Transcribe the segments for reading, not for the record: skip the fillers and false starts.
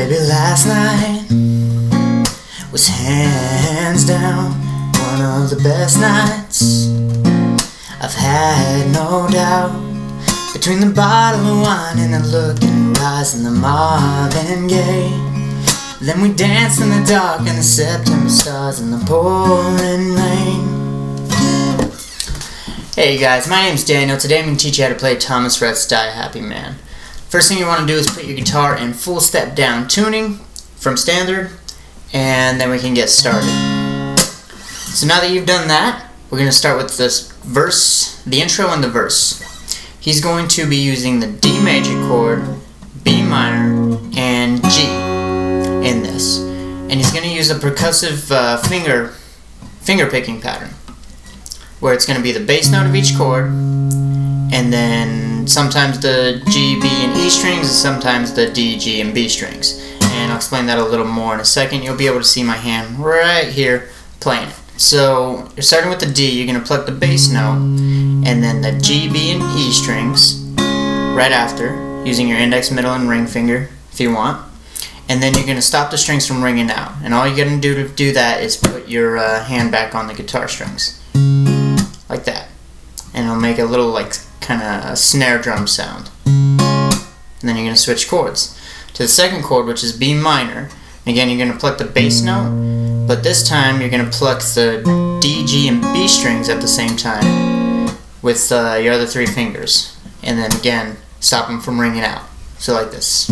Baby, last night was hands down one of the best nights I've had, no doubt. Between the bottle of wine and the look in your eyes and the Marvin Gaye, then we danced in the dark and the September stars and the pouring rain. Hey guys, my name's Daniel. Today I'm going to teach you how to play Thomas Rhett's Die a Happy Man. First thing you want to do is put your guitar in full step down tuning from standard, and then we can get started. So now that you've done that, we're going to start with this verse, the intro and the verse. He's going to be using the D major chord, B minor, and G in this. And he's going to use a percussive finger picking pattern, where it's going to be the bass note of each chord, and then sometimes the G, B, and E strings, and sometimes the D, G, and B strings. And I'll explain that a little more in a second. You'll be able to see my hand right here playing it. So you're starting with the D, you're going to pluck the bass note, and then the G, B, and E strings right after, using your index, middle, and ring finger if you want. And then you're going to stop the strings from ringing out. And all you're going to do to do that is put your hand back on the guitar strings. Like that. And it'll make a little like kind of snare drum sound. And then you're going to switch chords to the second chord, which is B minor. And again, you're going to pluck the bass note, but this time you're going to pluck the D, G, and B strings at the same time with your other three fingers. And then again, stop them from ringing out. So like this.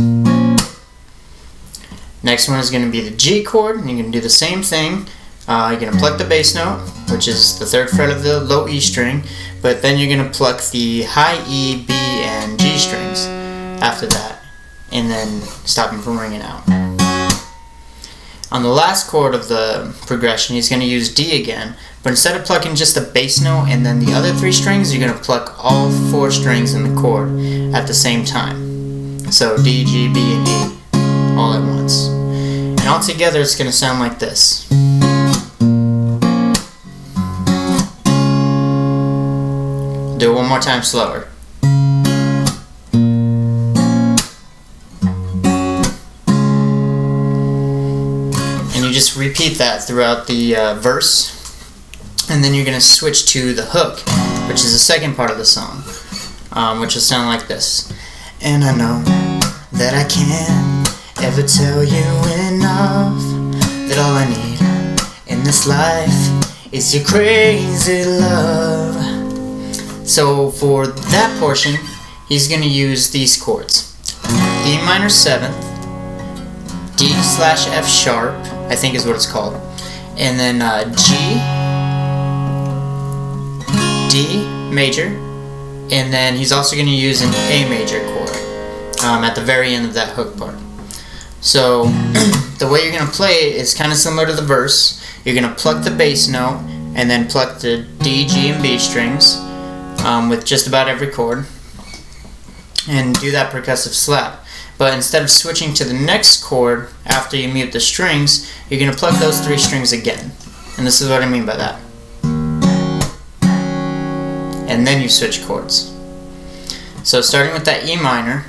Next one is going to be the G chord, and you're going to do the same thing. You're going to pluck the bass note, which is the third fret of the low E string, but then you're going to pluck the high E, B, and G strings after that, and then stop them from ringing out. On the last chord of the progression, he's going to use D again, but instead of plucking just the bass note and then the other three strings, you're going to pluck all four strings in the chord at the same time. So D, G, B, and E all at once. And all together it's going to sound like this. Do it one more time slower. And you just repeat that throughout the verse, and then you're going to switch to the hook, which is the second part of the song, which will sound like this. And I know that I can't ever tell you enough that all I need in this life is your crazy love. So for that portion, he's going to use these chords. D minor 7th, D slash F sharp, I think is what it's called, and then G, D major, and then he's also going to use an A major chord at the very end of that hook part. So the way you're going to play it is kind of similar to the verse. You're going to pluck the bass note and then pluck the D, G, and B strings with just about every chord, and do that percussive slap. But instead of switching to the next chord after you mute the strings, you're going to pluck those three strings again. And this is what I mean by that. And then you switch chords. So starting with that E minor,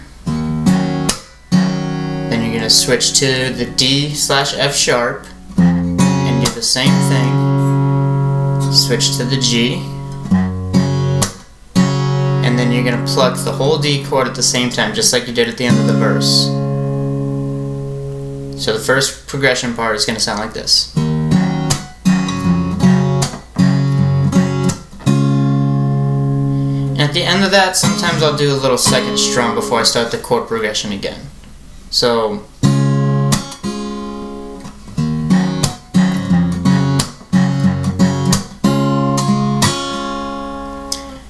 then you're going to switch to the D slash F sharp and do the same thing. Switch to the G, and then you're going to pluck the whole D chord at the same time, just like you did at the end of the verse. So the first progression part is going to sound like this. And at the end of that, sometimes I'll do a little second strum before I start the chord progression again. So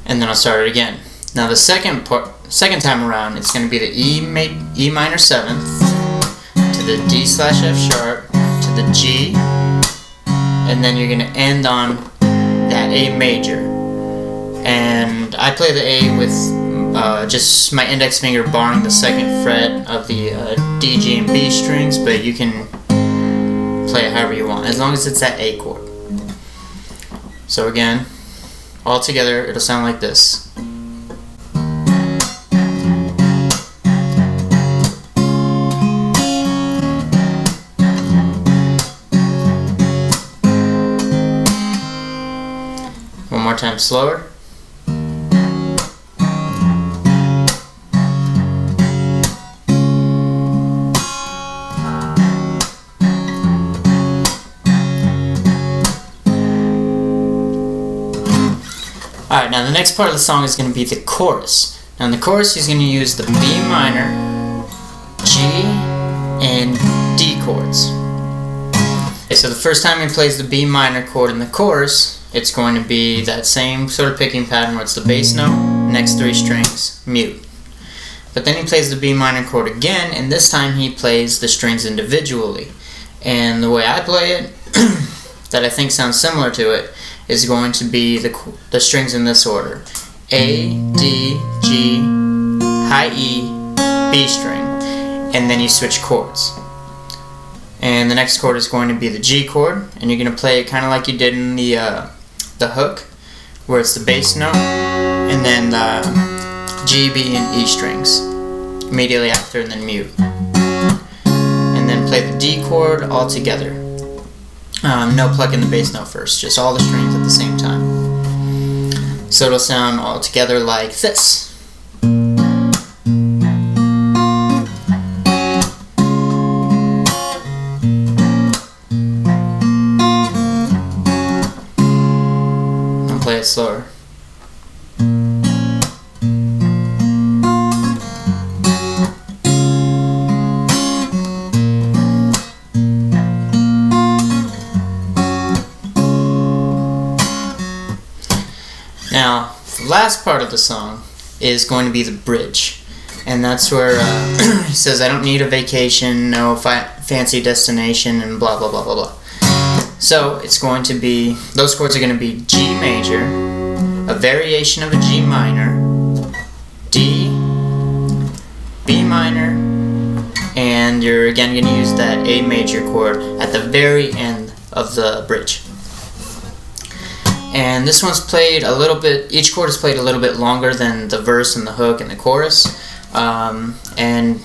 and then I'll start it again. Now the second time around, it's going to be the E minor 7th to the D slash F sharp to the G, and then you're going to end on that A major. And I play the A with just my index finger barring the second fret of the D, G, and B strings, but you can play it however you want, as long as it's that A chord. So again, all together it'll sound like this. more time slower. Alright, now the next part of the song is going to be the chorus. Now in the chorus he's going to use the B minor, G, and D chords. Okay, so the first time he plays the B minor chord in the chorus, it's going to be that same sort of picking pattern where it's the bass note, next 3 strings, mute. But then he plays the B minor chord again, and this time he plays the strings individually. And the way I play it, that I think sounds similar to it, is going to be the strings in this order: A, D, G, high E, B string, and then you switch chords. And the next chord is going to be the G chord, and you're going to play it kind of like you did in the hook, where it's the bass note, and then the G, B, and E strings immediately after, and then mute. And then play the D chord all together. No plucking the bass note first, just all the strings at the same time. So it'll sound all together like this. I'll play it slower. Now, the last part of the song is going to be the bridge, and that's where he says, "I don't need a vacation, no fancy destination," and blah blah blah blah blah. So it's going to be, those chords are going to be G major, a variation of a G minor, D, B minor, and you're again going to use that A major chord at the very end of the bridge. And this one's played a little bit, each chord is played a little bit longer than the verse and the hook and the chorus. And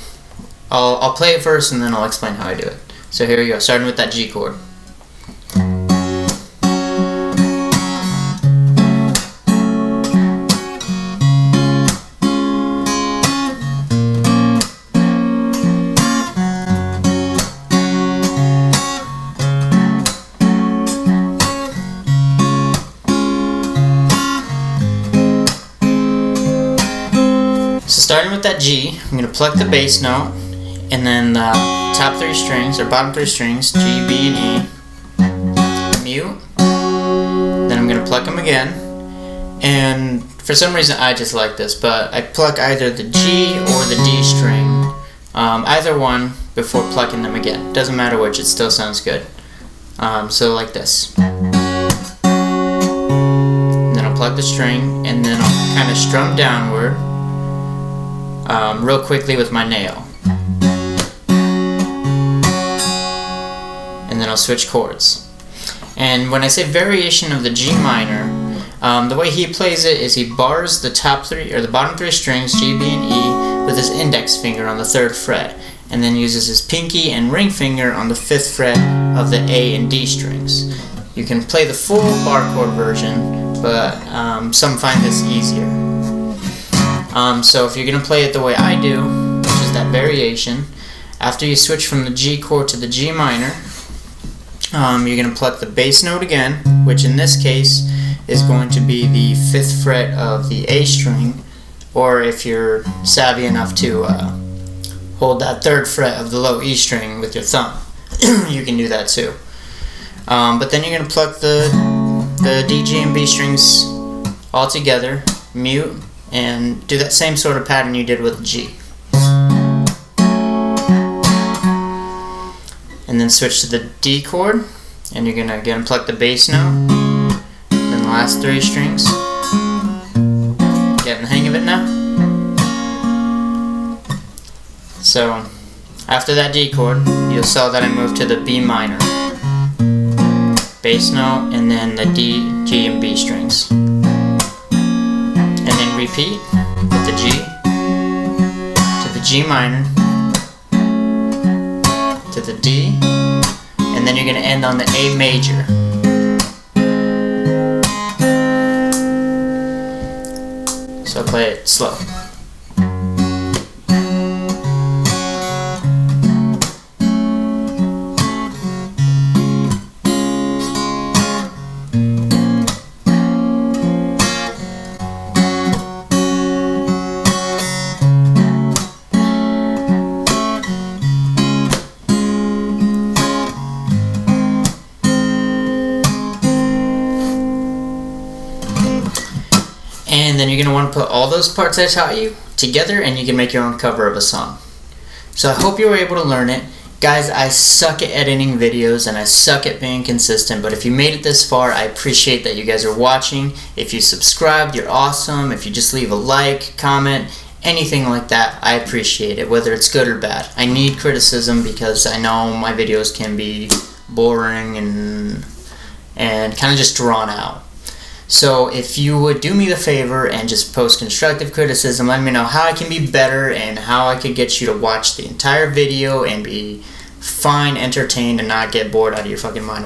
I'll play it first and then I'll explain how I do it. So here we go, starting with that G chord. So starting with that G, I'm going to pluck the bass note, and then the top 3 strings, or bottom 3 strings, G, B, and E, mute. Then I'm going to pluck them again, and for some reason I just like this, but I pluck either the G or the D string, either one, before plucking them again. Doesn't matter which, it still sounds good. So like this. And then I'll pluck the string, and then I'll kind of strum downward. Real quickly with my nail, and then I'll switch chords. And when I say variation of the G minor, the way he plays it is he bars the top 3 or the bottom 3 strings, G, B, and E, with his index finger on the 3rd fret, and then uses his pinky and ring finger on the 5th fret of the A and D strings. You can play the full bar chord version, but some find this easier. So if you're going to play it the way I do, which is that variation, after you switch from the G chord to the G minor, you're going to pluck the bass note again, which in this case is going to be the 5th fret of the A string, or if you're savvy enough to hold that 3rd fret of the low E string with your thumb, you can do that too. But then you're going to pluck the D, G, and B strings all together, mute, and do that same sort of pattern you did with G. And then switch to the D chord, and you're going to again pluck the bass note, then the last 3 strings. Getting the hang of it now? So after that D chord, you'll saw that I moved to the B minor, bass note, and then the D, G, and B strings. Repeat with the G to the G minor to the D, and then you're going to end on the A major. play it slow. And then you're going to want to put all those parts I taught you together, and you can make your own cover of a song. So I hope you were able to learn it. Guys, I suck at editing videos and I suck at being consistent, but if you made it this far, I appreciate that you guys are watching. If you subscribed, you're awesome. If you just leave a like, comment, anything like that, I appreciate it, whether it's good or bad. I need criticism because I know my videos can be boring and kind of just drawn out. So if you would do me the favor and just post constructive criticism, let me know how I can be better and how I could get you to watch the entire video and be fine, entertained, and not get bored out of your fucking mind.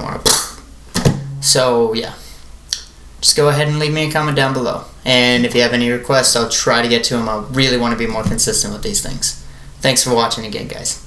So yeah, just go ahead and leave me a comment down below. And if you have any requests, I'll try to get to them. I really want to be more consistent with these things. Thanks for watching again, guys.